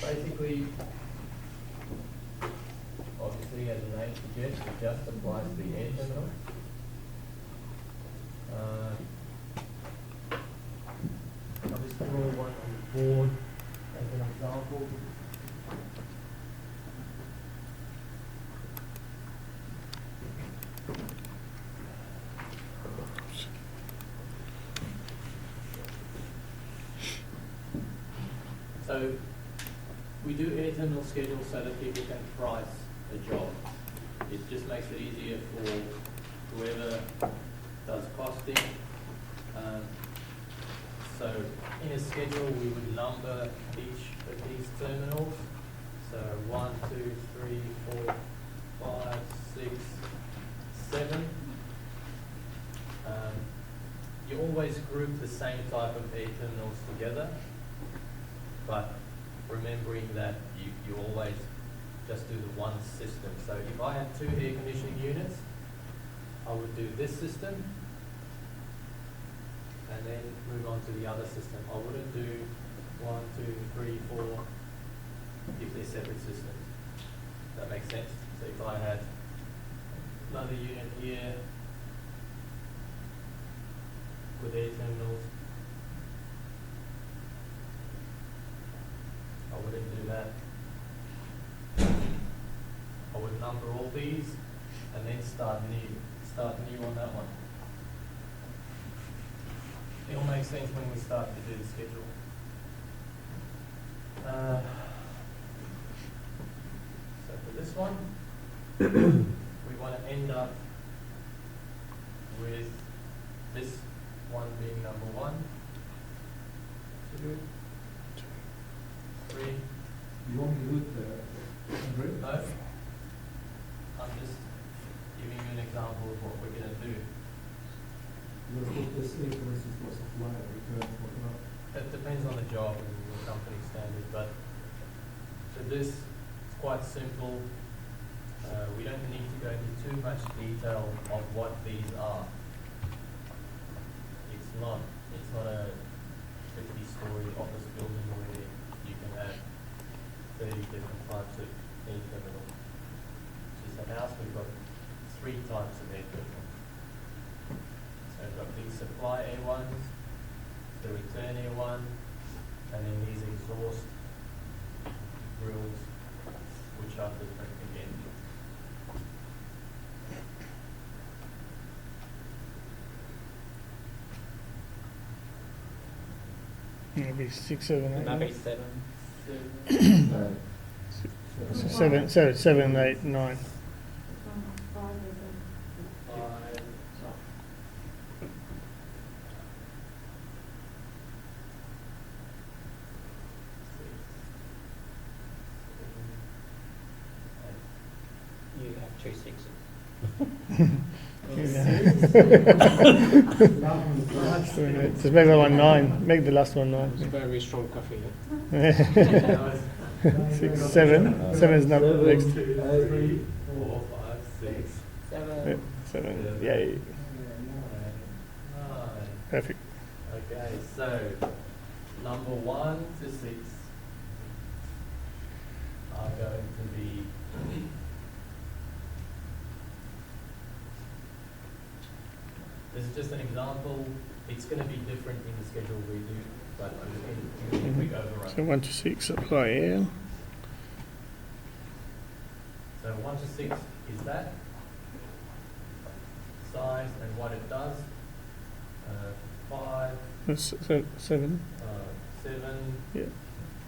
basically, obviously, as the name suggests, it just applies to the air terminal. I'll just draw one on the board as an example. So we do air terminal schedules so that people can price a job. It just makes it easier for whoever does costing. So in a schedule we would number each of these terminals. So 1, 2, 3, 4, 5, 6, 7. You always group the same type of air terminals together, but remembering that you always just do the one system. So if I had 2 air conditioning units, I would do this system and then move on to the other system. I wouldn't do 1, 2, 3, 4 if they're separate systems. Does that make sense? So if I had another unit here with air terminals, I wouldn't do that. I would number all these and then start new on that one. It all makes sense when we start to do the schedule. So for this one, we want to end up with this one being number 1, 2, 3. You want me to do it, No, I'm just giving you an example of what we're going to do. you want to put this in, for instance, for supply, return, whatnot? It depends on the job and the company standard, but for this, it's quite simple. We don't need to go into too much detail of what these are. It's not a 50-story office building where you can have 30 different types of air terminal. It's just a house, we've got 3 types of air terminal. So we've got these supply air ones, the return air one, and then these exhaust grills, which are different again. Maybe 6, 7, 8. Maybe 7. 7, 8, 9. 5, You have 2 6s. Just make that one 9. Make the last one 9. It's a very strong coffee. 6, 7. 7 is not next. 3, 4, 5, 6, 7. 7. Yay. 9. Perfect. Okay, so number 1 to 6 are going to be this is just an example. It's going to be different in the schedule we do, but I'm just going to give you a quick overrun. So 1 to 6 supply air. So 1 to 6 is that size and what it does. 5, That's 7. 7 Yeah.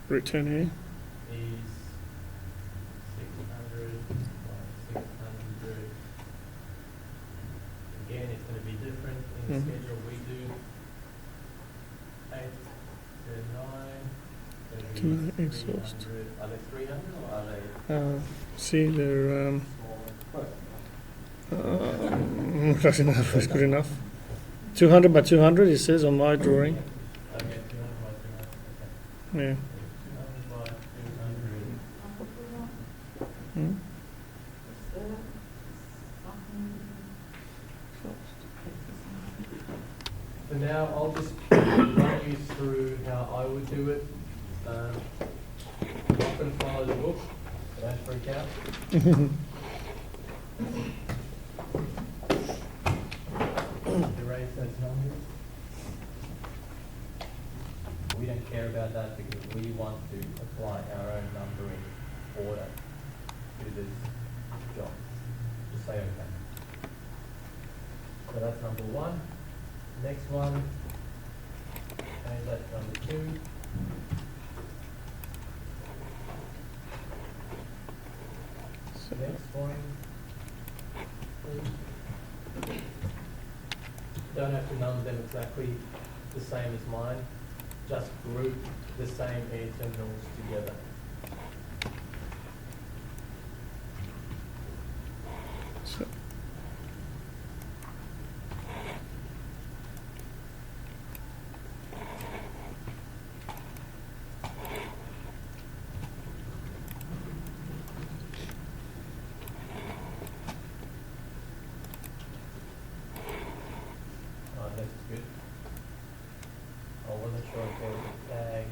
Return air. is 600 by 600. Again, it's going to be different in the Mhm. schedule we do. 8 to 9. To 9 exhaust. 300. Are they 300 or are they See, they're smaller? that's enough. That's good enough. 200 by 200, it says on my drawing. Okay, 200 by 200. Okay. Yeah. 200 by 200. Hmm? For now, I'll just run you through how I would do it. Often follow the book, don't freak out. Erase those numbers. We don't care about that because we want to apply our own numbering order to this job. Just say okay. So that's number one. Next one, change that to number two. Next one. Don't have to number them exactly the same as mine. Just group the same air terminals together. So, That's good. I wasn't sure if there was a tag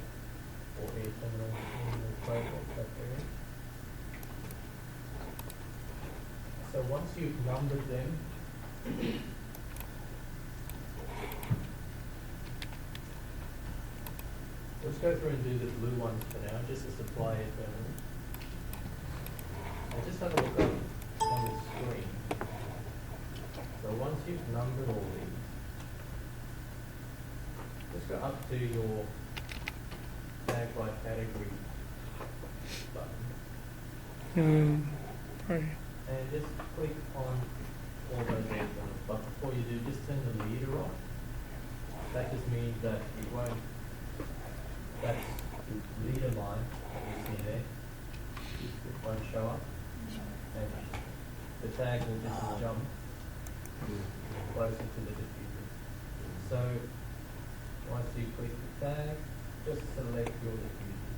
or air terminal in the project that they're in. So once you've numbered them, let's go through and do the blue ones for now, just to supply air terminals. And just have a look up on the screen. So once you've numbered all these, just go up to your tag by category button right. and just click on all those items. But before you do, just turn the leader off. That just means that it won't, that's the leader line that you see there, it won't show up. And the tag will just jump closer to the diffuser. So once you click the tag, just select your diffuser.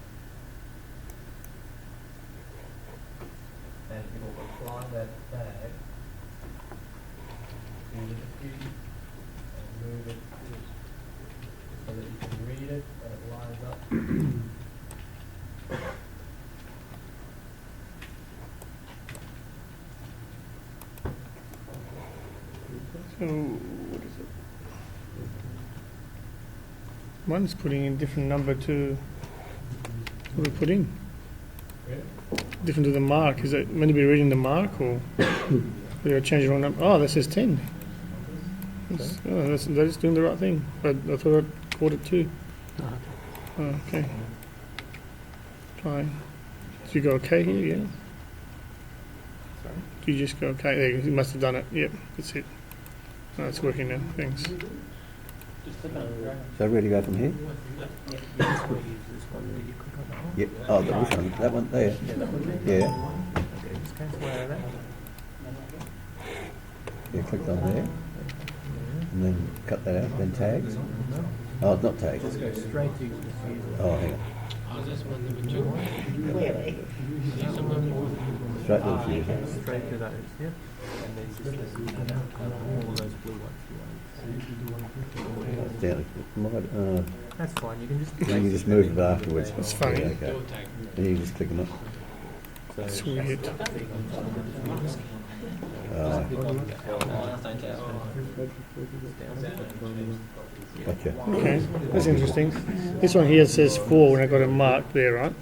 And it will apply that tag to the diffuser and move it so that you can read it and it lines up. So, what is it? One's putting in different number to what we put in. Really? Different to the mark. Is it meant to be reading the mark or did I change the wrong number? Oh, that says 10. That is doing the right thing. But I thought I caught it too. Oh, okay. Fine. Do you go okay here? Yeah. Do you just go okay? There, you must have done it. Yep, that's it. Oh, it's working now. Thanks. Just click on it. So where do you go from here? Yeah, you just want to use this one. Did you click on that one? Yep. Oh, which one? That one there? Yeah, that one there. Yeah. Okay, just cancel out of that. Yeah, clicked on there. And then cut that out, then tags. Oh, it's not tags. Just go straight to diffuser. Oh, hang on. Oh, this one number 2. Straight to the fuser. Straight to those, yeah. And then just all those blue ones you want. It's down. That's fine, you can just... Then you just move it afterwards. That's funny. Yeah, okay. Then you just click on it. That's weird. Gotcha. Okay, that's interesting. This one here says 4 when I got it marked there, right?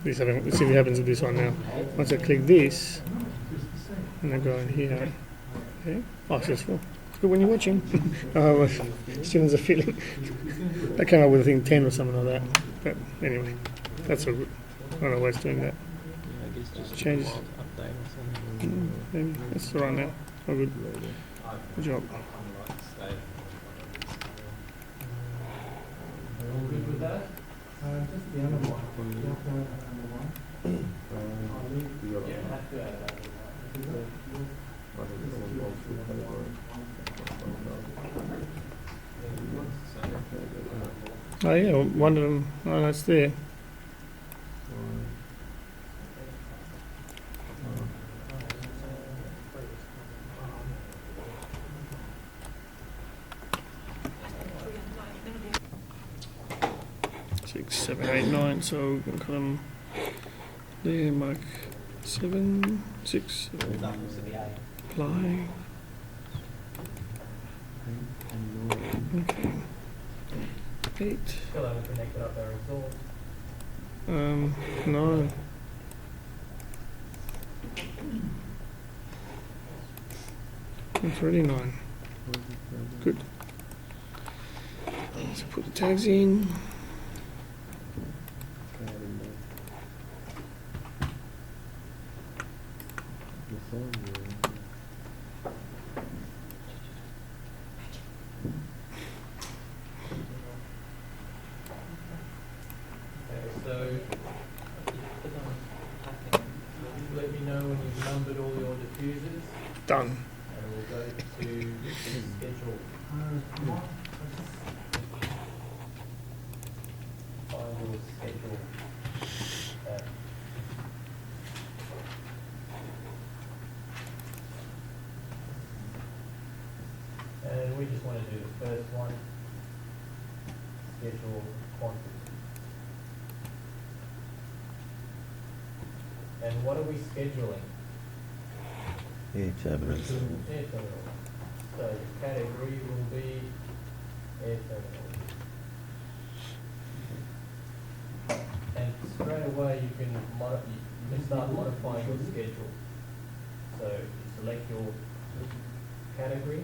Let's see if it happens with this one now. Once I click this, and I go in here, okay. Oh, it says 4. It's good when you're watching. Students are feeling. I came up with I think 10 or something like that. But anyway, that's all good. I don't know why it's doing that. Changes. Maybe that's all right now. Oh, good. Good job. All good with that? Just the other one. You have to add another one. You have to add that. Oh yeah, one of them. Oh, that's there. Six, 7, 8, 9, so we're going to cut them there, mark 7, 6, apply. Okay. 8. Still haven't connected up our exhaust. 9. It's already 9. Good. So put the tags in. Okay, so let me know when you've numbered all your diffusers, Done. and we'll go to the schedule. Find your schedule tab. And we just want to do the first one, schedule quantity. And what are we scheduling? Air terminals. Air terminal. So the category will be air terminal. And straight away you can start modifying your schedule. So you select your category.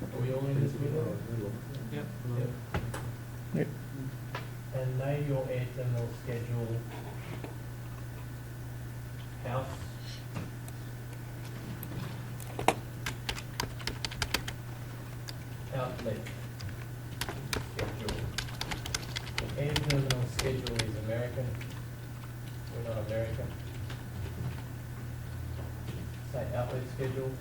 Are we all in this window? Yep. Yep. And name your air terminal schedule house. Outlet schedule. The air terminal schedule is American. We're not American. Say outlet schedule.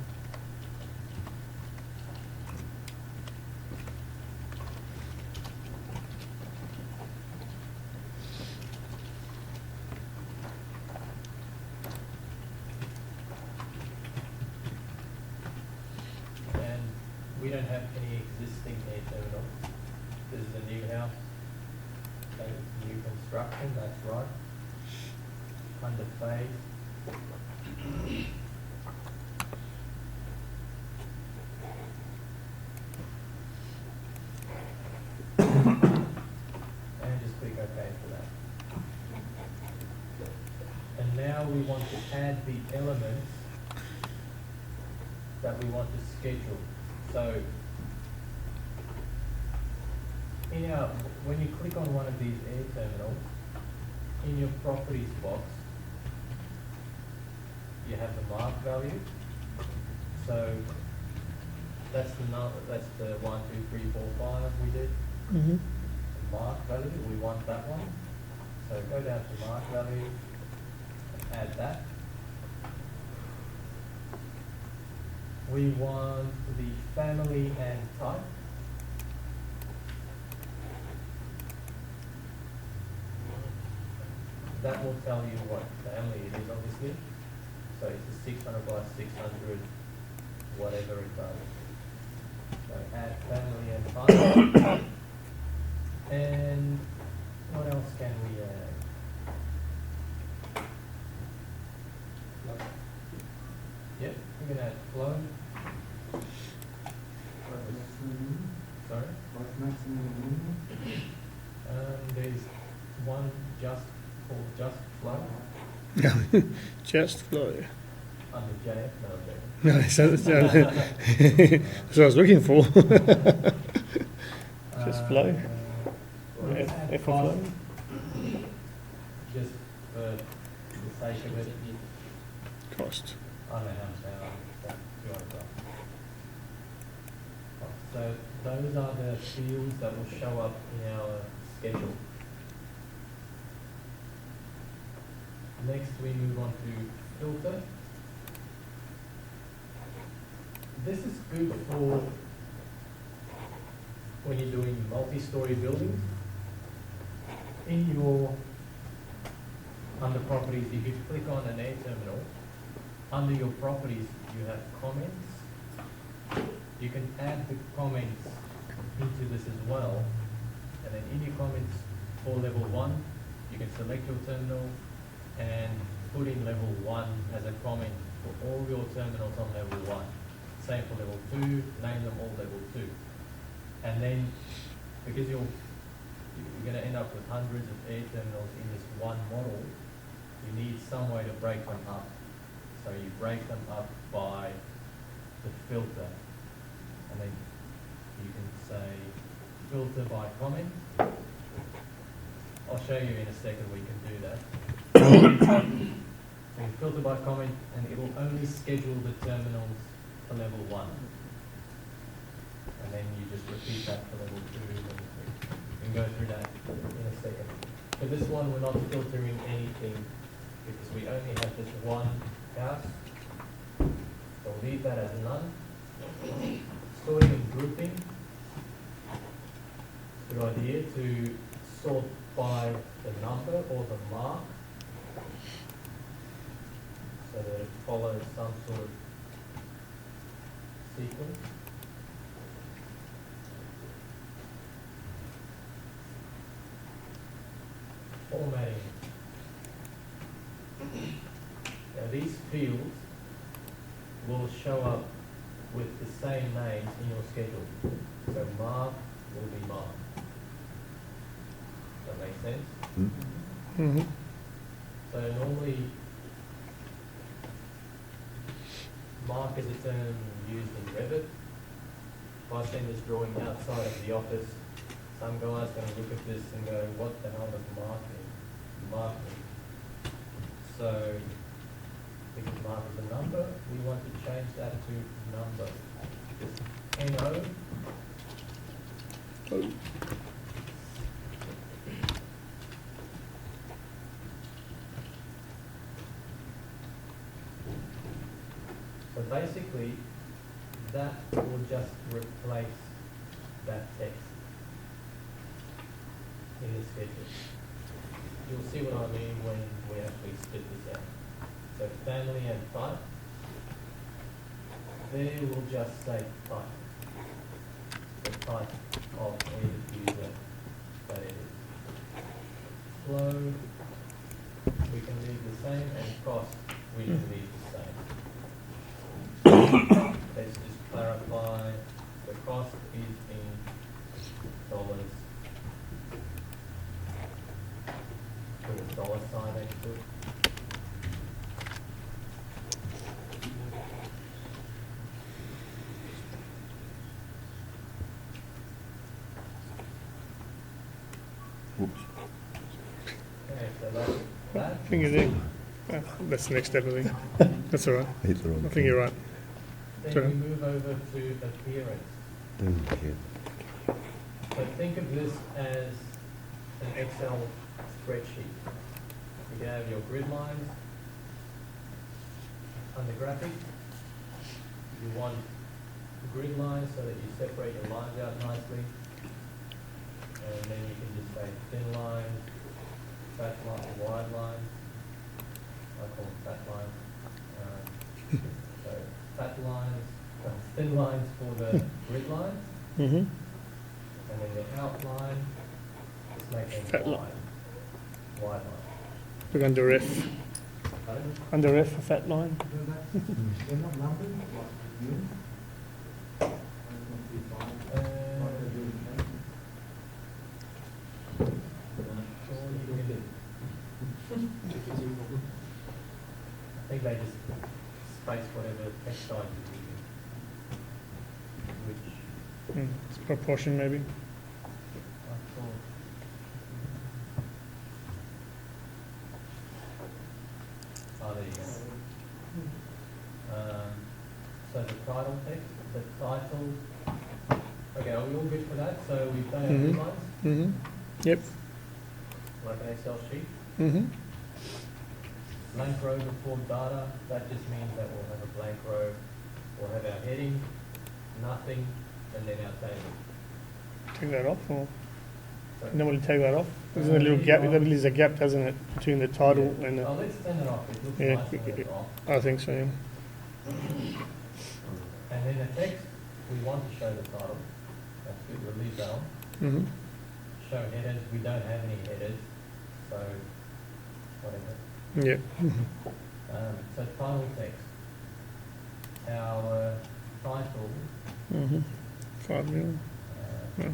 And we don't have any existing air terminals. This is a new house. Okay, new construction, that's right. Under phase. And just click OK for that. And now we want to add the elements that we want to schedule. So when you click on one of these air terminals, in your properties box, you have the mark value. So that's the 1, 2, 3, 4, 5 we did. Mm-hmm. The mark value, we want that one. So go down to mark value and add that. We want the family and type. That will tell you what family it is, obviously. So it's a 600 by 600, whatever it does. So add family and type. And what else can we add? Yep, we can add flow. Sorry? There's one called just flow Just flow. under JF. No, No, that's what I was looking for. Just flow. F for flow. Just for the sake of it. Cost. I don't know how much they are. $200. So those are the fields that will show up in our schedule. Next we move on to filter. This is good for when you're doing multi-story buildings. Under properties, if you click on an air terminal, under your properties you have comments. You can add the comments into this as well. And then in your comments for level 1, you can select your terminal and put in level 1 as a comment for all your terminals on level 1. Same for level 2, name them all level 2. And then, because you're going to end up with hundreds of air terminals in this one model, you need some way to break them up. So you break them up by the filter. And then you can say filter by comment. I'll show you in a second we can do that. So you filter by comment and it will only schedule the terminals for level 1. And then you just repeat that for level 2 and 3. We can go through that in a second. For this one we're not filtering anything because we only have this one house. So leave that as none. Sorting and grouping. Good idea to sort by the number or the mark so that it follows some sort of sequence. Formatting. Now these fields will show up with the same names in your schedule. So mark will be mark. Does that make sense? Mm-hmm. So normally, mark is a term used in Revit. If I send this drawing outside of the office, some guy's going to look at this and go, what the hell does mark mean? Mark mean. So, because mark is a number, we want to change that to number. Just NO. So basically, that will just replace that text in the schedule. You'll see what I mean when we actually split this out. So family and type, there will just say type. The type of edit user that it is. Flow, we can leave the same, and cost, we can leave the same. Let's just clarify, the cost is in dollars. Put a dollar sign next to it. Oops. Okay, so that. I think you're there. That's the next step, I think. That's all right. Hit the wrong I think you're right. Then Sure. we move over to appearance. Okay. So think of this as an Excel spreadsheet. You can have your grid lines under graphic. You want grid lines so that you separate your lines out nicely. And then you can just say thin lines, fat line, wide lines. I call them fat lines. So fat lines, thin lines for the grid lines. Mm-hmm. And then the outline, just make them Fat wide. line. Wide line. Look under F. Pardon? Under F, a fat line. They're not numbered, like units. I think they just space whatever text size you're using. Which It's proportion, maybe. I thought. Oh, there you go. So the title text, the title. Okay, are we all good for that? So we've done our Mhm. headlines, Mm-hmm. Yep. like an Excel sheet. Mm-hmm. Blank row before data, that just means that we'll have a blank row. We'll have our heading, nothing, and then our table. Take that off, or So- normally take that off. There's a little gap. There is a gap, doesn't it, between the title and Oh, the. let's turn it off. It looks Yeah, nice when it's off. I think so. Yeah. And then the text, we want to show the title. That's good, we'll leave that on. Mm-hmm. show headers. We don't have any headers, so whatever. Yeah. So title text. Our title, Mm-hmm. 5 mil. uh,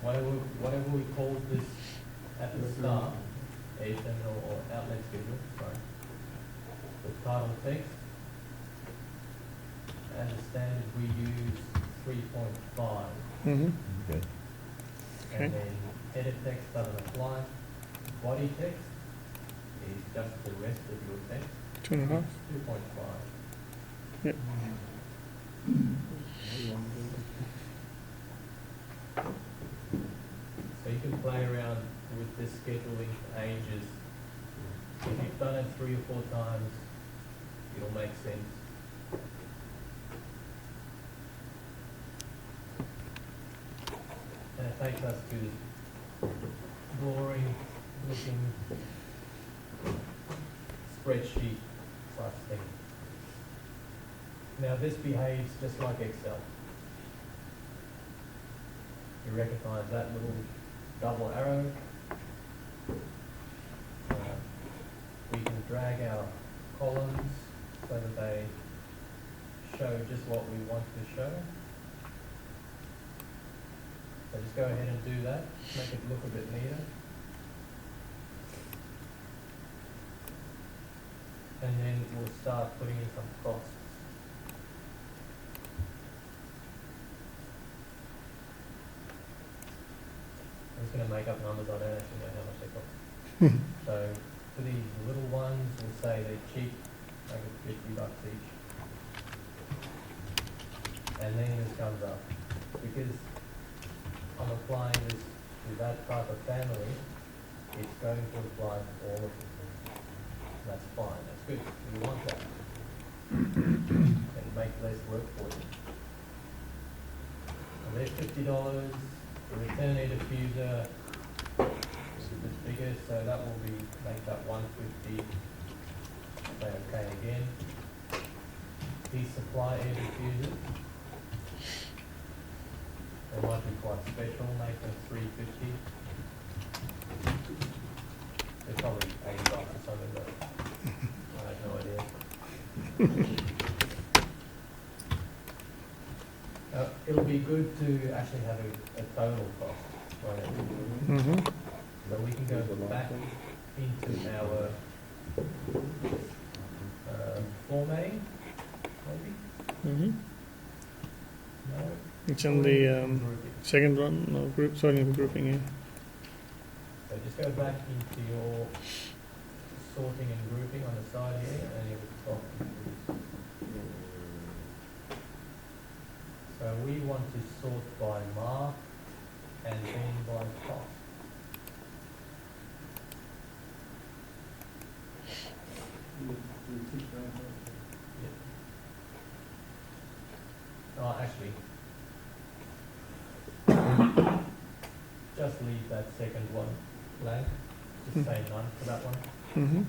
whatever we call this at the start, a terminal or outlet schedule, sorry. The title text, as a standard we use 3.5, Mm-hmm. Okay. Okay. and then header text doesn't apply. Body text is just the rest of your text, 2.5. 2.5. Yep. So you can play around with this scheduling for ages. If you've done it 3 or 4 times, it'll make sense. And it takes us to this boring looking spreadsheet type thing. Now this behaves just like Excel. You recognize that little double arrow. We can drag our columns so that they show just what we want to show. So just go ahead and do that, make it look a bit neater. And then we'll start putting in some costs. I'm just going to make up numbers, I don't actually know how much they cost. So for these little ones, we'll say they're cheap, like $50 each. And then this comes up. Because I'm applying this to that type of family, it's going to apply to all of them. That's fine, that's good, we want that. And make less work for you. And there's $50, the return a diffuser is a bit bigger, so that will be, make that 150. Say okay again. These supply air diffusers, they might be quite special, make them 350. They're probably $80 or something, but I have no idea. It'll be good to actually have a total cost, right? Mm-hmm. So we can go back into our formatting, maybe? Mm-hmm. No? It's on the second one, no group, sorry, grouping, yeah. So just go back into your sorting and grouping on the side here, and you'll top. So we want to sort by mark and then by cost. Oh, actually, just leave that second one blank. Just say none for that one. Mm-hmm.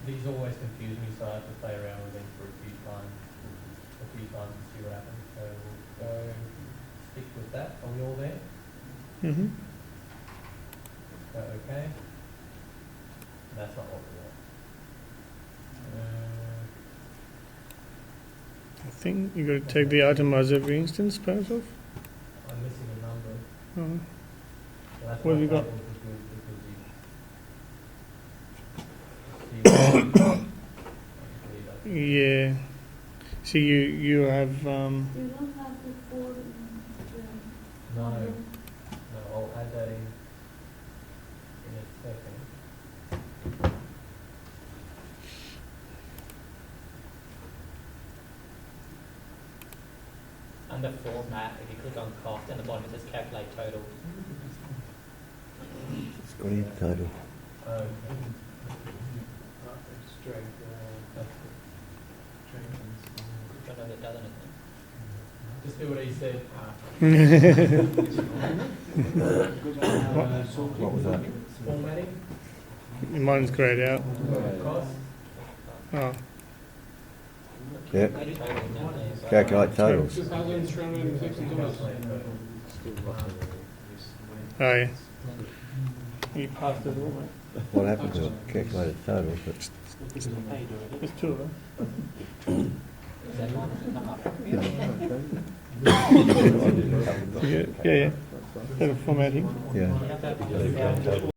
These always confuse me, so I have to play around with them for a few times and see what happens. So we'll go stick with that. Are we all there? Mm-hmm. Go okay. That's not what we want. I think you got to take the itemize every instance part off. I'm missing a number. Oh. So that's What have why you got? tables are good, because you see Yeah. See, you have You don't have the four in the. No, I'll add that in a second. Under format, if you click on cost, and the bottom it says calculate total. It's got in total. Okay. Don't know if it does anything. Just do what he said. What was that? Formatting. Mine's greyed out. Oh, Yeah, I do totals down there, but- calculate totals. oh yeah. You passed it all, mate. What happened to it? Calculated totals, but There's two of them. Is that one? No. Yeah, yeah. Have a formatting. yeah. Yeah, that-